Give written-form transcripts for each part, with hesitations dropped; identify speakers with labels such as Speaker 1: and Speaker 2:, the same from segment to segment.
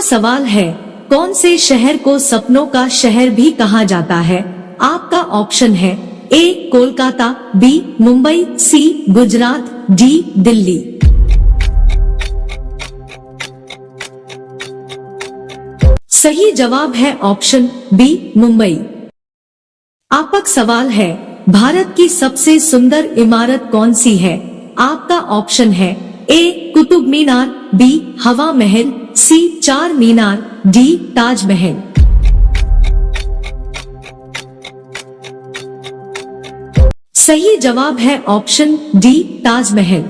Speaker 1: सवाल है, कौन से शहर को सपनों का शहर भी कहा जाता है? आपका ऑप्शन है ए कोलकाता, बी मुंबई, सी गुजरात, डी दिल्ली। सही जवाब है ऑप्शन बी मुंबई। आपका सवाल है, भारत की सबसे सुंदर इमारत कौन सी है? आपका ऑप्शन है ए कुतुब मीनार, बी हवा महल, सी चार मीनार, डी ताजमहल। सही जवाब है ऑप्शन डी ताजमहल।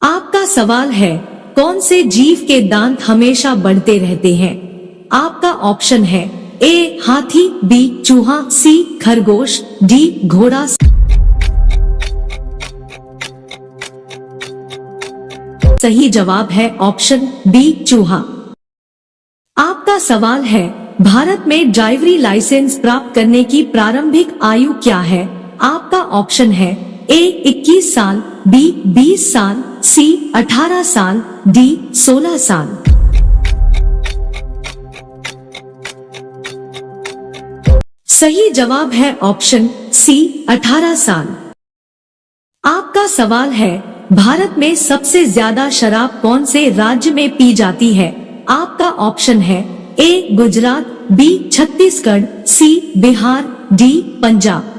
Speaker 1: आपका सवाल है, कौन से जीव के दांत हमेशा बढ़ते रहते हैं? आपका ऑप्शन है ए हाथी, बी चूहा, सी खरगोश, डी घोड़ा। सही जवाब है ऑप्शन बी चूहा। आपका सवाल है, भारत में ड्राइवरी लाइसेंस प्राप्त करने की प्रारंभिक आयु क्या है? आपका ऑप्शन है ए 21 साल, बी 20 साल, सी 18 साल, डी 16 साल। सही जवाब है ऑप्शन सी 18 साल। आपका सवाल है, भारत में सबसे ज्यादा शराब कौन से राज्य में पी जाती है? आपका ऑप्शन है ए गुजरात, बी छत्तीसगढ़, सी बिहार, डी पंजाब।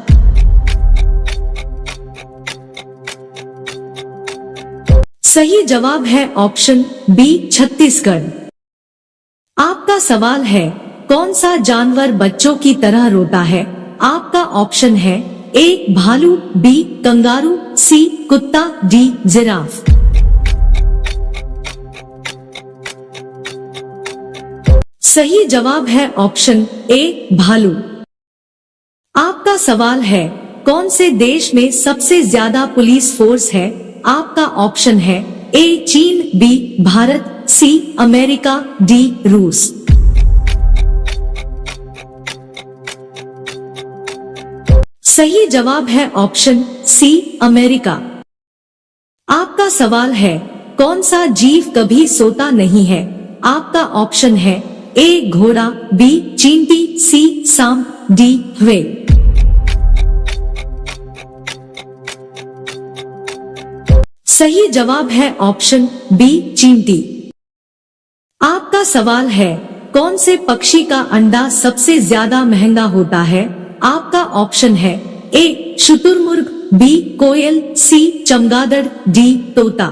Speaker 1: सही जवाब है ऑप्शन बी छत्तीसगढ़। आपका सवाल है, कौन सा जानवर बच्चों की तरह रोता है? आपका ऑप्शन है ए भालू, बी कंगारू, सी कुत्ता, डी जिराफ। सही जवाब है ऑप्शन ए भालू। आपका सवाल है, कौन से देश में सबसे ज्यादा पुलिस फोर्स है? आपका ऑप्शन है ए चीन, B Bharat, C America, D रूस। सही जवाब है ऑप्शन सी अमेरिका। आपका सवाल है, कौन सा जीव कभी सोता नहीं है? आपका ऑप्शन है ए घोड़ा, बी चींटी, सी सांप, डी व्हेल। सही जवाब है ऑप्शन बी चींटी। आपका सवाल है, कौन से पक्षी का अंडा सबसे ज्यादा महंगा होता है? आपका ऑप्शन है ए शुतुरमुर्ग, बी कोयल, सी चमगादड़, डी तोता।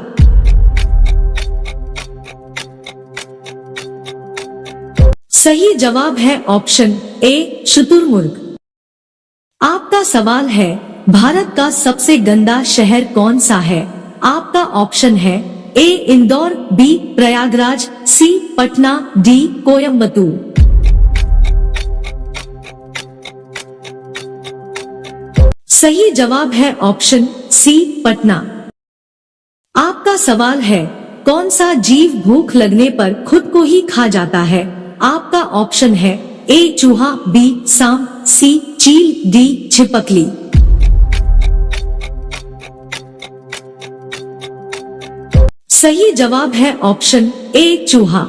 Speaker 1: सही जवाब है ऑप्शन ए शुतुरमुर्ग। आपका सवाल है, भारत का सबसे गंदा शहर कौन सा है? आपका ऑप्शन है ए इंदौर, बी प्रयागराज, सी पटना, डी कोयम्बतूर। सही जवाब है ऑप्शन सी पटना। आपका सवाल है, कौन सा जीव भूख लगने पर खुद को ही खा जाता है? आपका ऑप्शन है ए चूहा, बी सांप, सी चील, डी छिपकली। सही जवाब है ऑप्शन ए चूहा।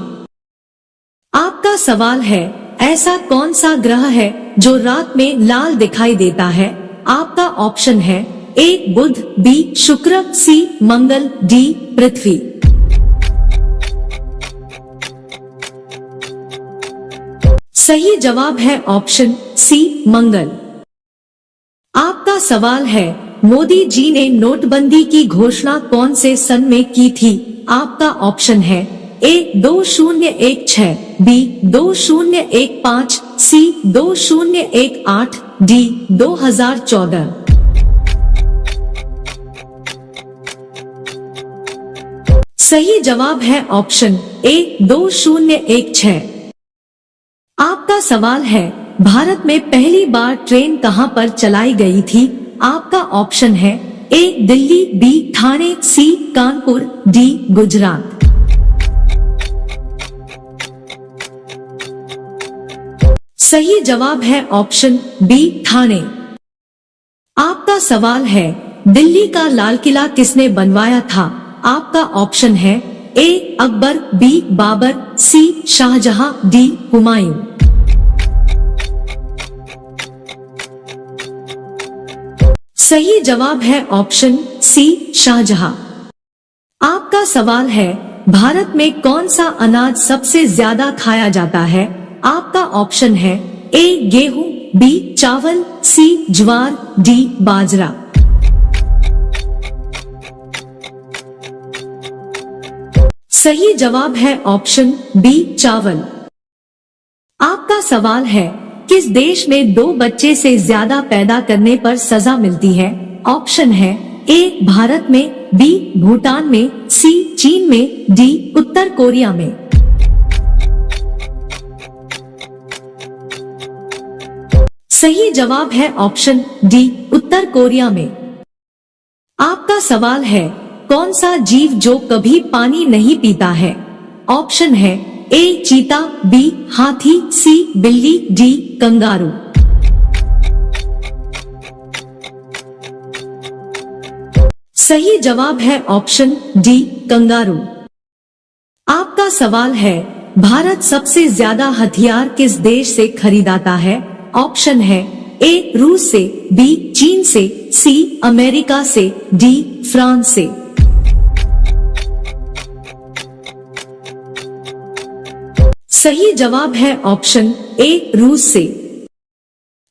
Speaker 1: आपका सवाल है, ऐसा कौन सा ग्रह है जो रात में लाल दिखाई देता है? आपका ऑप्शन है ए बुध, बी शुक्र, सी मंगल, डी पृथ्वी। सही जवाब है ऑप्शन सी मंगल। आपका सवाल है, मोदी जी ने नोटबंदी की घोषणा कौन से सन में की थी? आपका ऑप्शन है ए 2016, बी 2015, सी 2018, डी 2014। सही जवाब है ऑप्शन ए 2016। आपका सवाल है, भारत में पहली बार ट्रेन कहां पर चलाई गई थी? आपका ऑप्शन है ए दिल्ली, बी ठाणे, सी कानपुर, डी गुजरात। सही जवाब है ऑप्शन बी ठाणे। आपका सवाल है, दिल्ली का लाल किला किसने बनवाया था? आपका ऑप्शन है ए अकबर, बी बाबर, सी शाहजहां, डी हुमायूं। सही जवाब है ऑप्शन सी शाहजहां। आपका सवाल है, भारत में कौन सा अनाज सबसे ज्यादा खाया जाता है? आपका ऑप्शन है ए गेहूं, बी चावल, सी ज्वार, डी बाजरा। सही जवाब है ऑप्शन बी चावल। आपका सवाल है, किस देश में 2 बच्चे से ज्यादा पैदा करने पर सजा मिलती है? ऑप्शन है ए भारत में, बी भूटान में, सी चीन में, डी उत्तर कोरिया में। सही जवाब है ऑप्शन डी उत्तर कोरिया में। आपका सवाल है, कौन सा जीव जो कभी पानी नहीं पीता है? ऑप्शन है ए चीता, बी हाथी, सी बिल्ली, डी कंगारू। सही जवाब है ऑप्शन डी कंगारू। आपका सवाल है, भारत सबसे ज्यादा हथियार किस देश से खरीदाता है? ऑप्शन है ए रूस से, बी चीन से, सी अमेरिका से, डी फ्रांस से। सही जवाब है ऑप्शन ए रूस से।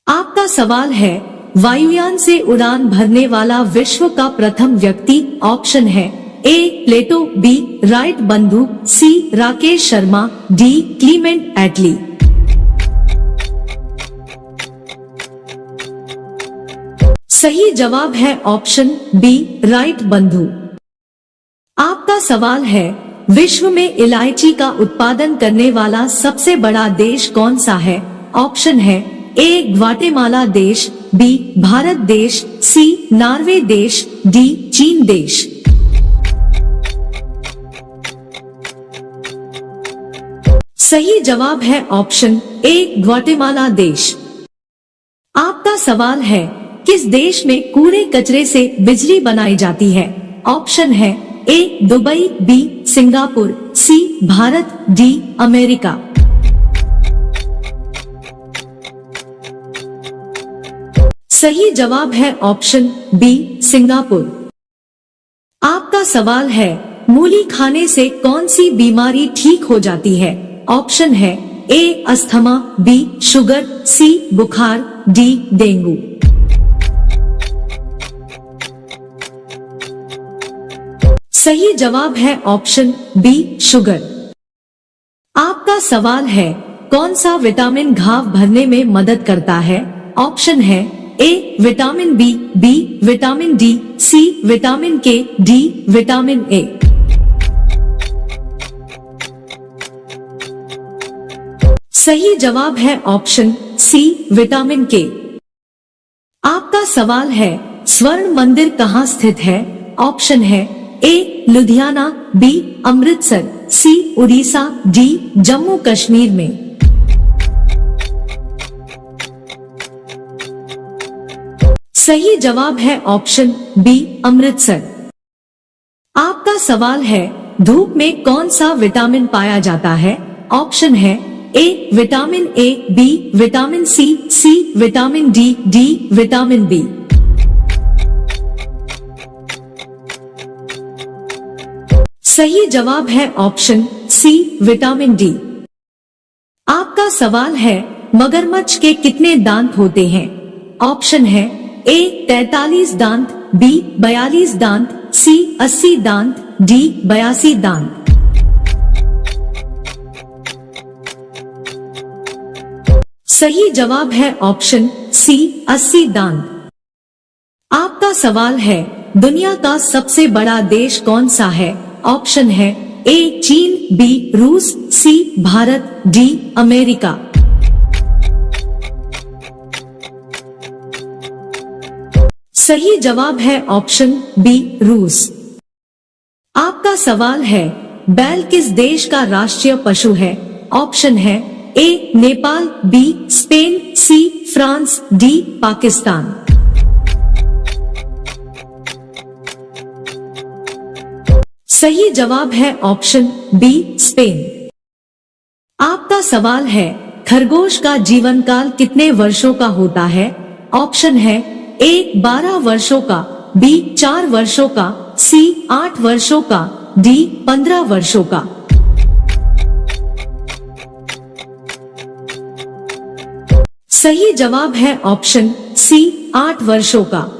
Speaker 1: आपका सवाल है, वायुयान से उड़ान भरने वाला विश्व का प्रथम व्यक्ति? ऑप्शन है ए प्लेटो, बी राइट बंधु, सी राकेश शर्मा, डी क्लीमेंट एटली। सही जवाब है ऑप्शन बी राइट बंधु। आपका सवाल है, विश्व में इलायची का उत्पादन करने वाला सबसे बड़ा देश कौन सा है? ऑप्शन है ए ग्वाटेमाला देश, बी भारत देश, सी नॉर्वे देश, डी चीन देश। सही जवाब है ऑप्शन ए ग्वाटेमाला देश। आपका सवाल है, किस देश में कूड़े कचरे से बिजली बनाई जाती है? ऑप्शन है ए दुबई, बी सिंगापुर, सी भारत, डी अमेरिका। सही जवाब है ऑप्शन बी सिंगापुर। आपका सवाल है, मूली खाने से कौन सी बीमारी ठीक हो जाती है? ऑप्शन है ए अस्थमा, बी शुगर, सी बुखार, डी डेंगू। सही जवाब है ऑप्शन बी शुगर। आपका सवाल है, कौन सा विटामिन घाव भरने में मदद करता है? ऑप्शन है A vitamin B, B vitamin D, C vitamin K, D vitamin A. सही जवाब है ऑप्शन सी विटामिन के। आपका सवाल है, स्वर्ण मंदिर कहाँ स्थित है? ऑप्शन है ए लुधियाना, बी अमृतसर, सी उड़ीसा, डी जम्मू कश्मीर में। सही जवाब है ऑप्शन बी अमृतसर। आपका सवाल है, धूप में कौन सा विटामिन पाया जाता है? ऑप्शन है A vitamin A, B vitamin C vitamin D, D vitamin B. सही जवाब है ऑप्शन सी विटामिन डी। आपका सवाल है, मगरमच्छ के कितने दांत होते हैं? ऑप्शन है ए 43 दांत, बी 42 दांत, सी 80 दांत, डी 82 दांत। सही जवाब है ऑप्शन सी 80 दांत। आपका सवाल है, दुनिया का सबसे बड़ा देश कौन सा है? ऑप्शन है ए चीन, बी रूस, सी भारत, डी अमेरिका। सही जवाब है ऑप्शन बी रूस। आपका सवाल है, बैल किस देश का राष्ट्रीय पशु है? ऑप्शन है A Nepal, B Spain, C France, D Pakistan. सही जवाब है ऑप्शन बी स्पेन। आपका सवाल है, खरगोश का जीवन काल कितने वर्षों का होता है? ऑप्शन है ए 12 वर्षों का, बी 4 वर्षों का, सी 8 वर्षों का, डी 15 वर्षों का। सही जवाब है ऑप्शन सी 8 वर्षों का।